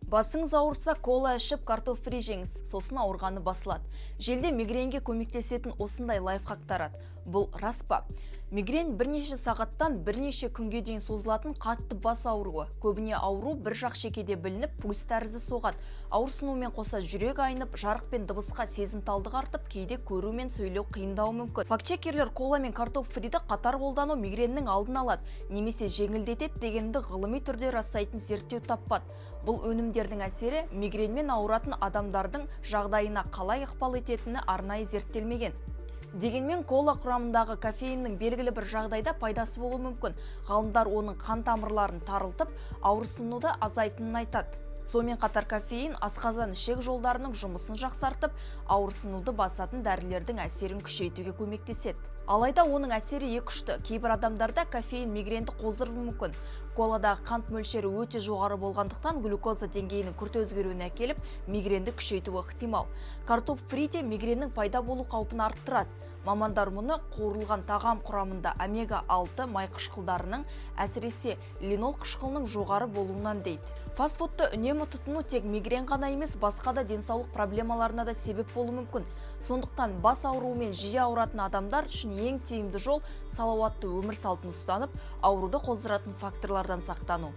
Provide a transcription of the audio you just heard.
Басыңыз ауырса, кола ішіп, картоп фри жеңіз, сосын ауырғаны басылады. Желде мигренге көмектесетін осындай лайфхак тарады. Бұл рас па? Мигрен бірнеше сағаттан бірнеше күнге дейін созылатын қатты бас ауруы. Көбіне ауру бір жақ шекеде білініп, пульс тәрізі соғады. Ауырсынумен қоса жүрек айнып, жарық пен дыбысқа сезімталдық артып, кейде көру мен сөйлеу қиындауы мүмкін. Фактчекерлер кола мен картоп фриді қатар қолдану мигреннің алдын алады, немесе жеңілдетеді дегенді ғылыми түрде растайтын зерттеу таппады. Бұл өнімдердің әсері мигренмен ауыратын адамдардың жағдайына қалай ықпал ететіні арнайы зерттелмеген. Дегенмен кола құрамындағы кофеиннің белгілі бір жағдайда пайдасы болуы мүмкін. Ғалымдар оның қан тамырларын тарылтып, ауырсынуды азайтынын айтады. Сонымен қатар кофеин асқазан ішек жолдарының жұмысын жақсартып, ауырсынуды басатын дәрілердің әсерін күшейтуге көмектеседі. Алайда оның әсері екіұшты. Кейбір адамдарда кофеин мигренді қоздыруы мүмкін. Коладағы қант мөлшері өте жоғары болғандықтан глюкоза деңгейінің күрт өзгеруіне әкеліп, мигренді күшейтуі ықтимал. Картоп фри де мигреннің пайда болу қаупін арттырады. Мамандар мұны қуырылған тағам құрамында омега-6 май қышқылдарының, әсіресе линол қышқылының жоғары болуынан дейді. Фастфудты үнемі тұтыну тек мигрен ғана емес, басқа да денсаулық проблемаларына да себеп болуы мүмкін. Сондықтан бас ауруымен жиі ауыратын адамдар үшін ең тиімді жол салауатты өмір салтын ұстанып, ауруды қоздыратын факторлардан сақтану.